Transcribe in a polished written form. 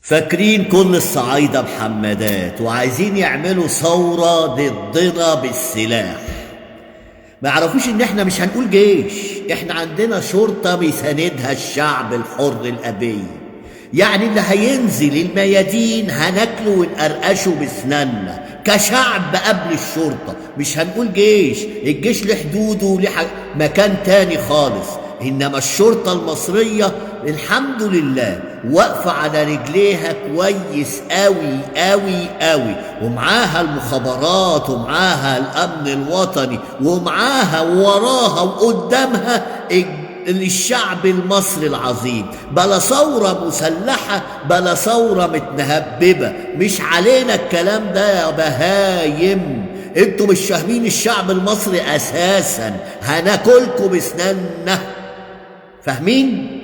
فاكرين كل الصعايدة محمدات وعايزين يعملوا ثورة ضدنا بالسلاح. ما يعرفوش ان احنا مش هنقول جيش، احنا عندنا شرطة بيساندها الشعب الحر الأبي. يعني اللي هينزل الميادين هناكله ونقرقشه بسناننا كشعب قبل الشرطة. مش هنقول جيش، الجيش له حدوده وليه مكان تاني خالص، انما الشرطة المصرية الحمد لله واقفة على رجليها كويس قوي قوي قوي، ومعاها المخابرات ومعاها الامن الوطني ومعاها ووراها وقدامها الشعب المصري العظيم. بلا ثورة مسلحة، بلا ثورة متنهببة، مش علينا الكلام ده يا بهايم. انتوا مش فاهمين الشعب المصري اساسا، هناكلكوا بسناننا. فاهمين؟